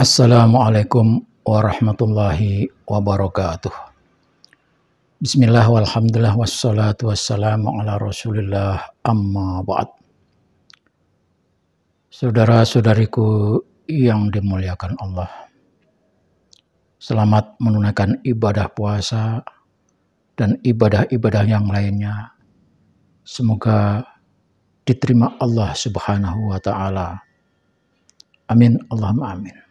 Assalamualaikum warahmatullahi wabarakatuh. Bismillah walhamdulillah wassalatu wassalamu ala rasulillah amma ba'd. Saudara-saudariku yang dimuliakan Allah, selamat menunaikan ibadah puasa dan ibadah-ibadah yang lainnya. Semoga diterima Allah Subhanahu wa ta'ala. Amin Allahumma amin.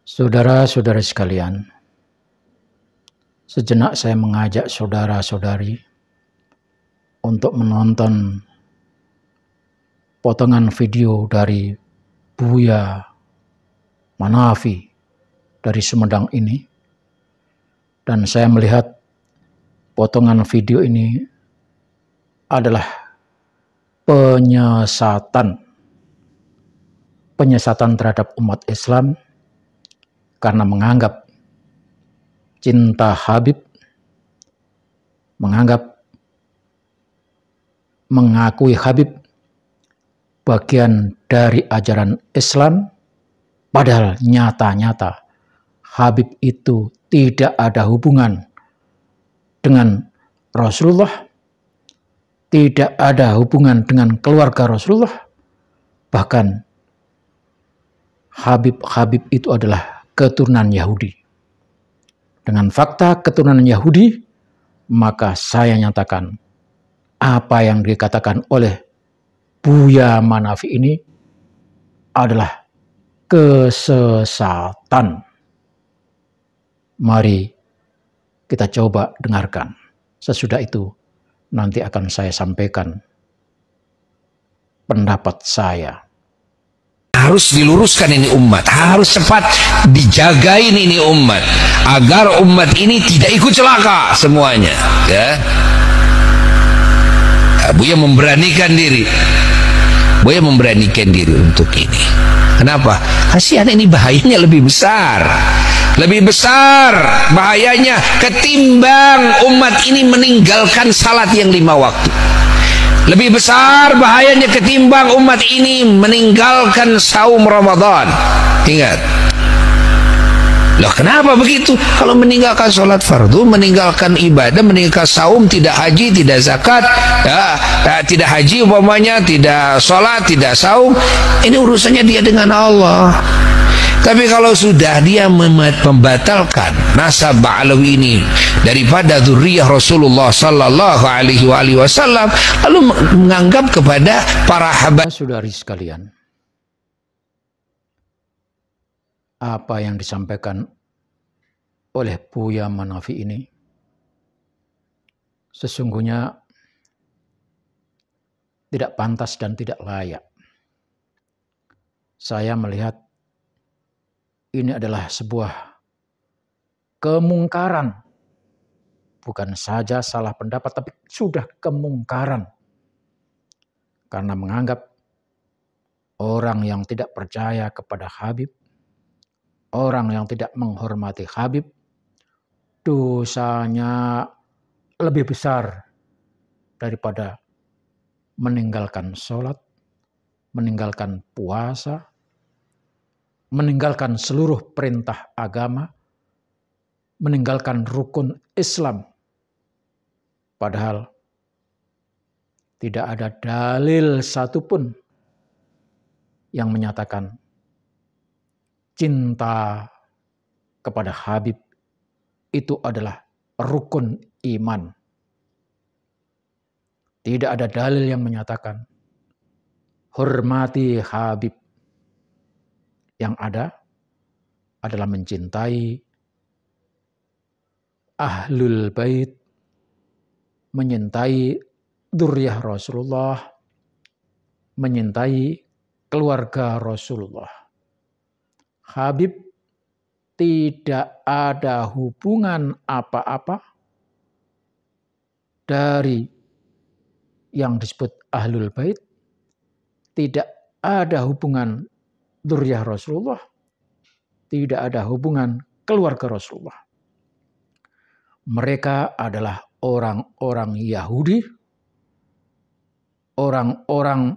Saudara-saudari sekalian, sejenak saya mengajak saudara-saudari untuk menonton potongan video dari Buya Manafi dari Sumedang ini. Dan saya melihat potongan video ini adalah penyesatan terhadap umat Islam karena menganggap cinta Habib, mengakui Habib bagian dari ajaran Islam, padahal nyata-nyata Habib itu tidak ada hubungan dengan Rasulullah, tidak ada hubungan dengan keluarga Rasulullah, bahkan Habib itu adalah keturunan Yahudi. Dengan fakta keturunan Yahudi, maka saya nyatakan apa yang dikatakan oleh Buya Manafi ini adalah kesesatan. Mari kita coba dengarkan. Sesudah itu nanti akan saya sampaikan pendapat saya. Harus diluruskan ini umat, harus cepat dijagain ini umat agar umat ini tidak ikut celaka semuanya, ya. Buya memberanikan diri untuk ini. Kenapa? Kasihan, ini bahayanya lebih besar bahayanya ketimbang umat ini meninggalkan salat yang 5 waktu. Lebih besar bahayanya ketimbang umat ini meninggalkan saum Ramadan. Ingat. Loh, kenapa begitu? Kalau meninggalkan sholat fardu, meninggalkan ibadah, meninggalkan saum, tidak haji, tidak zakat, tidak haji umpamanya, tidak sholat, tidak saum, ini urusannya dia dengan Allah. Tapi kalau sudah dia membatalkan nasab Ba'alawi ini daripada dzurriyyah Rasulullah sallallahu alaihi wasallam, lalu menganggap kepada para habaib. Saudari sekalian, apa yang disampaikan oleh Buya Manafi ini sesungguhnya tidak pantas dan tidak layak. Saya melihat ini adalah sebuah kemungkaran. Bukan saja salah pendapat, tapi sudah kemungkaran. Karena menganggap orang yang tidak percaya kepada Habib, orang yang tidak menghormati Habib, dosanya lebih besar daripada meninggalkan sholat, meninggalkan puasa, meninggalkan seluruh perintah agama, meninggalkan rukun Islam. Padahal tidak ada dalil satupun yang menyatakan cinta kepada Habib itu adalah rukun iman. Tidak ada dalil yang menyatakan hormati Habib. Yang ada adalah mencintai Ahlul Bait, menyintai dzurriyyah Rasulullah, menyintai keluarga Rasulullah. Habib tidak ada hubungan apa-apa dari yang disebut Ahlul Bait, tidak ada hubungan dzurriyyah Rasulullah, tidak ada hubungan keluarga Rasulullah. Mereka adalah orang-orang Yahudi, orang-orang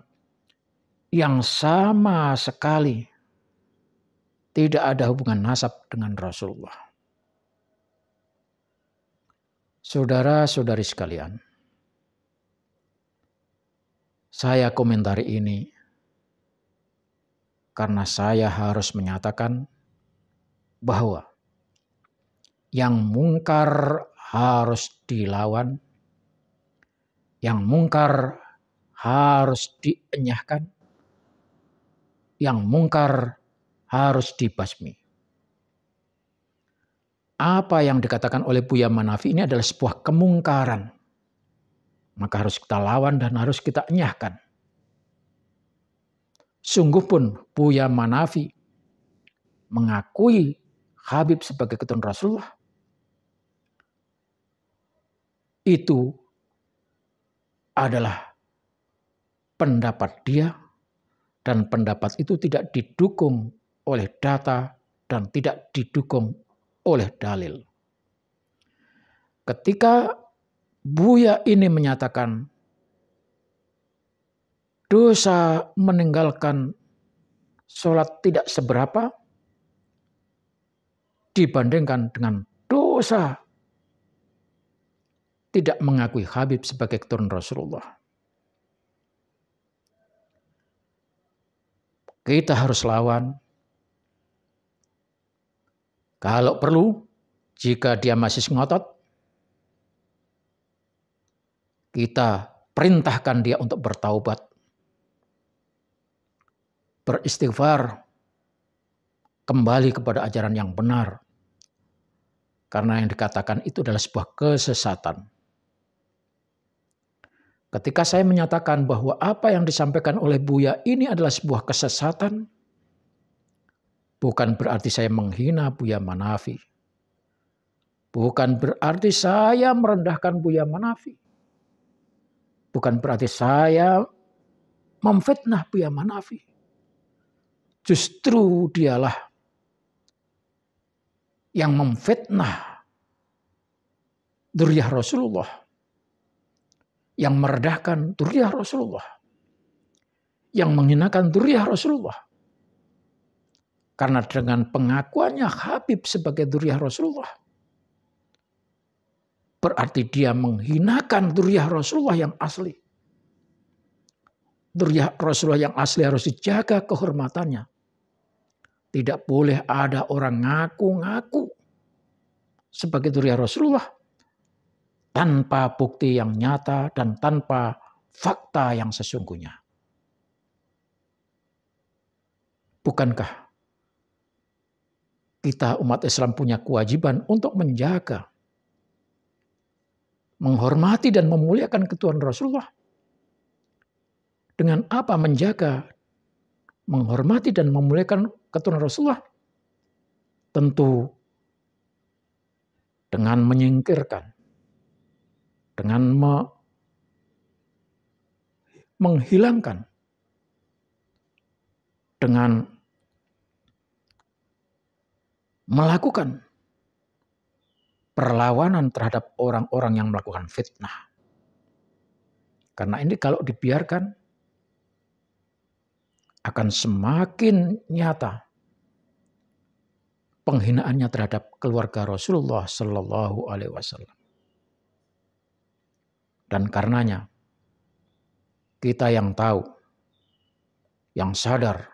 yang sama sekali tidak ada hubungan nasab dengan Rasulullah. Saudara-saudari sekalian, saya komentari ini karena saya harus menyatakan bahwa yang mungkar harus dilawan, yang mungkar harus dienyahkan, yang mungkar harus dibasmi. Apa yang dikatakan oleh Buya Manafi ini adalah sebuah kemungkaran. Maka harus kita lawan dan harus kita enyahkan. Sungguh pun Buya Manafi mengakui Habib sebagai keturunan Rasulullah. Itu adalah pendapat dia, dan pendapat itu tidak didukung oleh data dan tidak didukung oleh dalil. Ketika Buya ini menyatakan dosa meninggalkan sholat tidak seberapa dibandingkan dengan dosa tidak mengakui Habib sebagai keturunan Rasulullah. Kita harus lawan. Kalau perlu, jika dia masih ngotot, kita perintahkan dia untuk bertaubat, beristighfar, kembali kepada ajaran yang benar. Karena yang dikatakan itu adalah sebuah kesesatan. Ketika saya menyatakan bahwa apa yang disampaikan oleh Buya ini adalah sebuah kesesatan, bukan berarti saya menghina Buya Manafi. Bukan berarti saya merendahkan Buya Manafi. Bukan berarti saya memfitnah Buya Manafi. Justru dialah yang memfitnah dzurriyyah Rasulullah, yang merendahkan dzurriyyah Rasulullah, yang menghinakan dzurriyyah Rasulullah. Karena dengan pengakuannya Habib sebagai dzurriyyah Rasulullah, berarti dia menghinakan dzurriyyah Rasulullah yang asli. Dzurriyyah Rasulullah yang asli harus dijaga kehormatannya. Tidak boleh ada orang ngaku-ngaku sebagai dzurriyyah Rasulullah tanpa bukti yang nyata dan tanpa fakta yang sesungguhnya. Bukankah kita umat Islam punya kewajiban untuk menjaga, menghormati dan memuliakan ketuhanan Rasulullah? Dengan apa menjaga, menghormati dan memuliakan ketuhanan Rasulullah? Tentu dengan menyingkirkan, dengan menghilangkan, dengan melakukan perlawanan terhadap orang-orang yang melakukan fitnah. Karena ini kalau dibiarkan akan semakin nyata penghinaannya terhadap keluarga Rasulullah Sallallahu Alaihi Wasallam. Dan karenanya kita yang tahu, yang sadar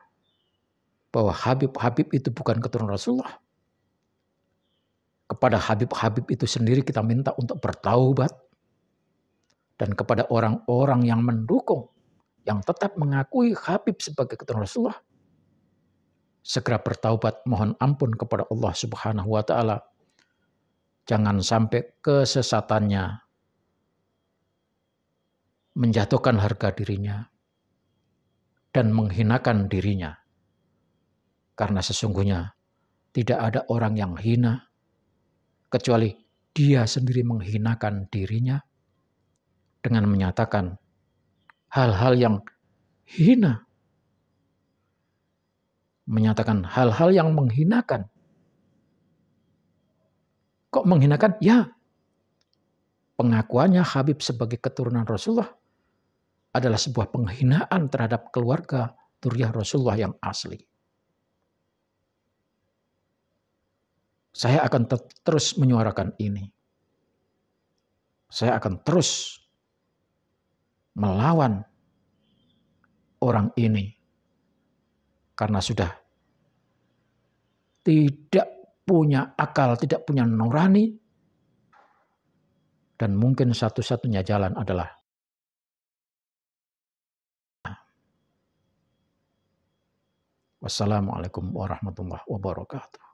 bahwa Habib-Habib itu bukan keturunan Rasulullah, kepada Habib-Habib itu sendiri kita minta untuk bertaubat. Dan kepada orang-orang yang mendukung, yang tetap mengakui Habib sebagai keturunan Rasulullah, segera bertaubat, mohon ampun kepada Allah Subhanahu wa Ta'ala. Jangan sampai kesesatannya menjatuhkan harga dirinya dan menghinakan dirinya. Karena sesungguhnya tidak ada orang yang hina kecuali dia sendiri menghinakan dirinya dengan menyatakan hal-hal yang hina, menyatakan hal-hal yang menghinakan. Kok menghinakan? Ya, pengakuannya Habib sebagai keturunan Rasulullah adalah sebuah penghinaan terhadap keluarga dzurriyyah Rasulullah yang asli. Saya akan terus menyuarakan ini. Saya akan terus melawan orang ini. Karena sudah tidak punya akal, tidak punya nurani. Dan mungkin satu-satunya jalan adalah wassalamualaikum warahmatullahi wabarakatuh.